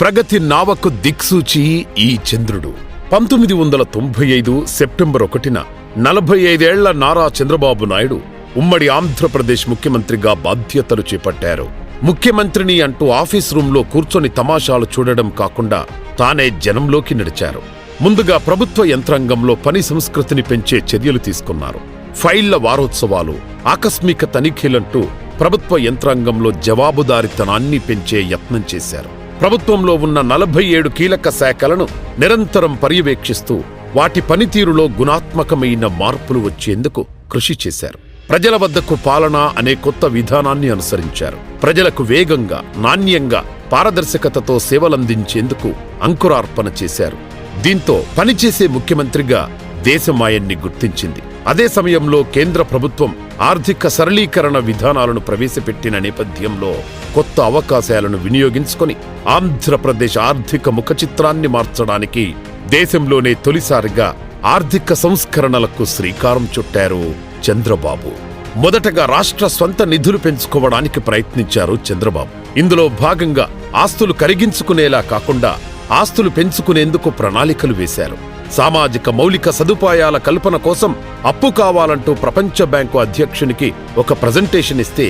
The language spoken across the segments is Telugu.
ప్రగతి నావకు దిక్సూచి ఈ చంద్రుడు. 1995 సెప్టెంబర్ 1న 45 ఏళ్ల నారా చంద్రబాబు నాయుడు ఉమ్మడి ఆంధ్రప్రదేశ్ ముఖ్యమంత్రిగా బాధ్యతలు చేపట్టారు. ముఖ్యమంత్రిని అంటూ ఆఫీస్ రూంలో కూర్చొని తమాషాలు చూడడం కాకుండా తానే జనంలోకి నడిచారు. ముందుగా ప్రభుత్వ యంత్రాంగంలో పని సంస్కృతిని పెంచే చర్యలు తీసుకున్నారు. ఫైళ్ల వారోత్సవాలు, ఆకస్మిక తనిఖీలంటూ ప్రభుత్వ యంత్రాంగంలో జవాబుదారీతనాన్ని పెంచే యత్నం చేశారు. ప్రభుత్వంలో ఉన్న 47 కీలక శాఖలను నిరంతరం పర్యవేక్షిస్తూ వాటి పనితీరులో గుణాత్మకమైన మార్పులు వచ్చేందుకు కృషి చేశారు. ప్రజల వద్దకు పాలన అనే కొత్త విధానాన్ని అనుసరించారు. ప్రజలకు వేగంగా, నాణ్యంగా, పారదర్శకతతో సేవలందించేందుకు అంకురార్పణ చేశారు. దీంతో పనిచేసే ముఖ్యమంత్రిగా దేశం ఆయన్ని గుర్తించింది. అదే సమయంలో కేంద్ర ప్రభుత్వం ఆర్థిక సరళీకరణ విధానాలను ప్రవేశపెట్టిన నేపథ్యంలో కొత్త అవకాశాలను వినియోగించుకొని ఆంధ్రప్రదేశ్ ఆర్థిక ముఖచిత్రాన్ని మార్చడానికి దేశంలోనే తొలిసారిగా ఆర్థిక సంస్కరణలకు శ్రీకారం చుట్టారు చంద్రబాబు. మొదటగా రాష్ట్ర స్వంత నిధులు పెంచుకోవడానికి ప్రయత్నించారు చంద్రబాబు. ఇందులో భాగంగా ఆస్తులు కరిగించుకునేలా కాకుండా ఆస్తులు పెంచుకునేందుకు ప్రణాళికలు వేశారు. సామాజిక మౌలిక సదుపాయాల కల్పన కోసం అప్పు కావాలంటూ ప్రపంచ బ్యాంకు అధ్యక్షునికి ఒక ప్రజెంటేషన్ ఇస్తే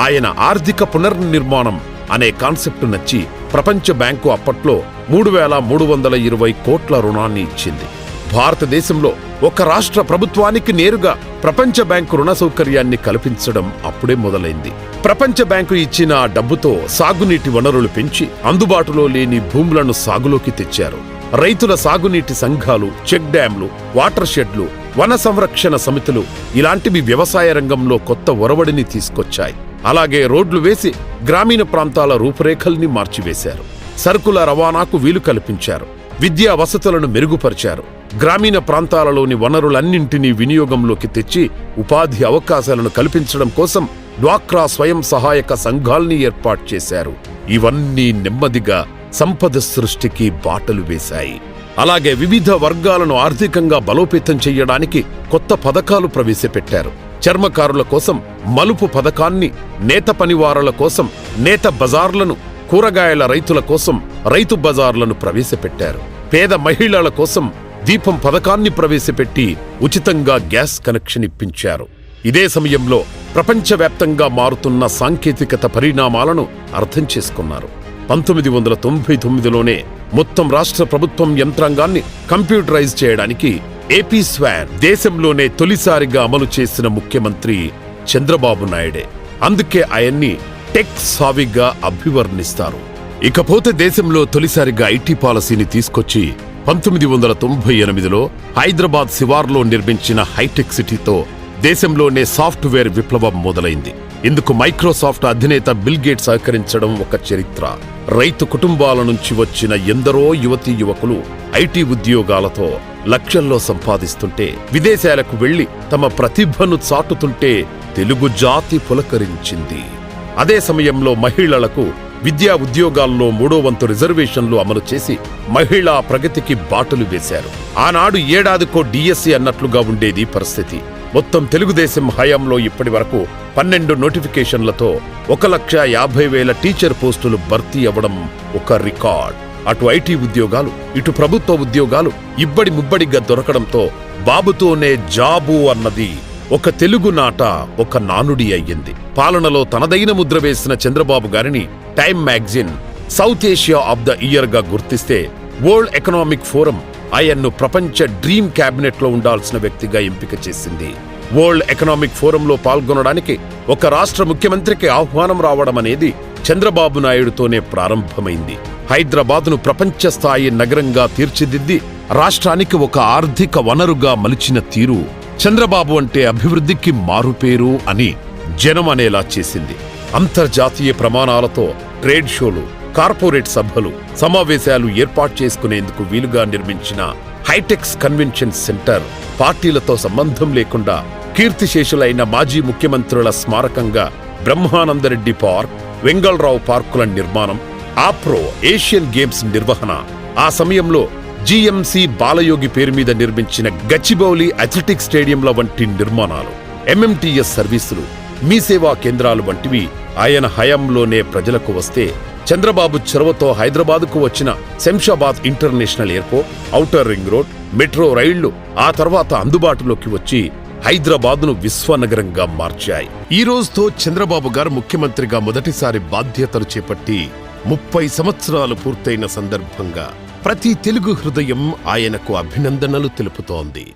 ఆయన ఆర్థిక పునర్నిర్మాణం అనే కాన్సెప్ట్ నచ్చి ప్రపంచ బ్యాంకు అప్పట్లో 3,320 కోట్ల రుణాన్ని ఇచ్చింది. భారతదేశంలో ఒక రాష్ట్ర ప్రభుత్వానికి నేరుగా ప్రపంచ బ్యాంకు రుణ సౌకర్యాన్ని కల్పించడం అప్పుడే మొదలైంది. ప్రపంచ బ్యాంకు ఇచ్చిన ఆ డబ్బుతో సాగునీటి వనరులు పెంచి అందుబాటులో లేని భూములను సాగులోకి తెచ్చారు. రైతుల సాగునీటి సంఘాలు, చెక్ డ్యాంలు, వాటర్ షెడ్లు, వన సంరక్షణ సమితులు ఇలాంటివి వ్యవసాయ రంగంలో కొత్త ఒరవడిని తీసుకొచ్చాయి. అలాగే రోడ్లు వేసి గ్రామీణ ప్రాంతాల రూపురేఖల్ని మార్చివేశారు. సరుకుల రవాణాకు వీలు కల్పించారు. విద్యా వసతులను మెరుగుపరిచారు. గ్రామీణ ప్రాంతాలలోని వనరులన్నింటినీ వినియోగంలోకి తెచ్చి ఉపాధి అవకాశాలను కల్పించడం కోసం డ్వాక్రా స్వయం సహాయక సంఘాల్ని ఏర్పాటు చేశారు. ఇవన్నీ నెమ్మదిగా సంపద సృష్టికి బాటలు వేశాయి. అలాగే వివిధ వర్గాలను ఆర్థికంగా బలోపేతం చెయ్యడానికి కొత్త పథకాలు ప్రవేశపెట్టారు. చర్మకారుల కోసం మలుపు పథకాన్ని, నేత పనివారుల కోసం నేత బజార్లను, కూరగాయల రైతుల కోసం రైతు బజార్లను ప్రవేశపెట్టారు. పేద మహిళల కోసం దీపం పథకాన్ని ప్రవేశపెట్టి ఉచితంగా గ్యాస్ కనెక్షన్ ఇప్పించారు. ఇదే సమయంలో ప్రపంచవ్యాప్తంగా మారుతున్న సాంకేతికత పరిణామాలను అర్థం చేసుకున్నారు. 1999లోనే మొత్తం రాష్ట్ర ప్రభుత్వం యంత్రాంగాన్ని కంప్యూటరైజ్ చేయడానికి ఏపీ స్వాన్ దేశంలోనే తొలిసారిగా అమలు చేసిన ముఖ్యమంత్రి చంద్రబాబు నాయుడే. అందుకే ఆయన్ని టెక్ సావిగా అభివర్ణిస్తారు. ఇకపోతే దేశంలో తొలిసారిగా ఐటీ పాలసీని తీసుకొచ్చి 1998లో హైదరాబాద్ శివార్లో నిర్మించిన హైటెక్ సిటీతో దేశంలోనే సాఫ్ట్వేర్ విప్లవం మొదలైంది. ఇందుకు మైక్రోసాఫ్ట్ అధినేత బిల్ గేట్స్ సహకరించడం ఒక చరిత్ర. రైతు కుటుంబాల నుంచి వచ్చిన ఎందరో యువతీ యువకులు ఐటీ ఉద్యోగాలతో లక్షల్లో సంపాదిస్తుంటే, విదేశాలకు వెళ్లి తమ ప్రతిభను చాటుతుంటే తెలుగు జాతి పులకరించింది. అదే సమయంలో మహిళలకు విద్యా ఉద్యోగాల్లో 3వ వంతు రిజర్వేషన్లు అమలు చేసి మహిళా ప్రగతికి బాటలు వేశారు. ఆనాడు ఏడాదికో డిఎస్సి అన్నట్లుగా ఉండేది పరిస్థితి. మొత్తం తెలుగుదేశం హయాంలో ఇప్పటి వరకు 12 నోటిఫికేషన్లతో 1,50,000 టీచర్ పోస్టులు భర్తీ అవ్వడం ఒక రికార్డ్. అటు ఐటీ ఉద్యోగాలు, ఇటు ప్రభుత్వ ఉద్యోగాలు ఇబ్బడి ముబ్బడిగా దొరకడంతో బాబుతోనే జాబు అన్నది ఒక తెలుగు నాట ఒక నానుడి అయ్యింది. పాలనలో తనదైన ముద్ర వేసిన చంద్రబాబు గారిని time magazine south Asia of the year గా గుర్తిస్తే, వరల్డ్ ఎకనామిక్ ఫోరం ఆయన్ను ప్రపంచ డ్రీమ్ క్యాబినెట్ లో ఉండాల్సిన వ్యక్తిగా ఎంపిక చేసింది. వరల్డ్ ఎకనామిక్ ఫోరంలో పాల్గొనడానికి ఒక రాష్ట్ర ముఖ్యమంత్రికి ఆహ్వానం రావడం అనేది చంద్రబాబు నాయుడుతోనే ప్రారంభమైంది. హైదరాబాద్ను ప్రపంచ స్థాయి నగరంగా తీర్చిదిద్ది రాష్ట్రానికి ఒక ఆర్థిక వనరుగా మలిచిన తీరు చంద్రబాబు అంటే అభివృద్ధికి మారుపేరు అని జనం అనేలా చేసింది. అంతర్జాతీయ ప్రమాణాలతో ట్రేడ్ షోలు, కార్పొరేట్ సభలు, సమావేశాలు ఏర్పాటు చేసుకునేందుకు వీలుగా నిర్మించిన హైటెక్స్ కన్వెన్షన్ సెంటర్ పార్టీలతో సంబంధం లేకుండా కీర్తిశేషులైన మాజీ ముఖ్యమంత్రుల స్మారకంగా బ్రహ్మానందరెడ్డి పార్క్, వెంగళరావు పార్కుల నిర్మాణం, ఆప్రో ఏషియన్ గేమ్స్ నిర్వహణ, ఆ సమయంలో జీఎంసీ బాలయోగి పేరు మీద నిర్మించిన గచ్చిబౌలి అథ్లెటిక్స్ స్టేడియంల వంటి నిర్మాణాలు, ఎంఎంటీఎస్ సర్వీసులు, మీ సేవా కేంద్రాలు వంటివి ఆయన హయాంలోనే ప్రజలకు వస్తే చంద్రబాబు చొరవతో హైదరాబాద్కు వచ్చిన Shamshabad international airport, outer ring road, metro రైళ్లు ఆ తర్వాత అందుబాటులోకి వచ్చి హైదరాబాద్ను విశ్వనగరంగా మార్చాయి. ఈ రోజుతో చంద్రబాబు గారు ముఖ్యమంత్రిగా మొదటిసారి బాధ్యతలు చేపట్టి 30 సంవత్సరాలు పూర్తయిన సందర్భంగా ప్రతి తెలుగు హృదయం ఆయనకు అభినందనలు తెలుపుతోంది.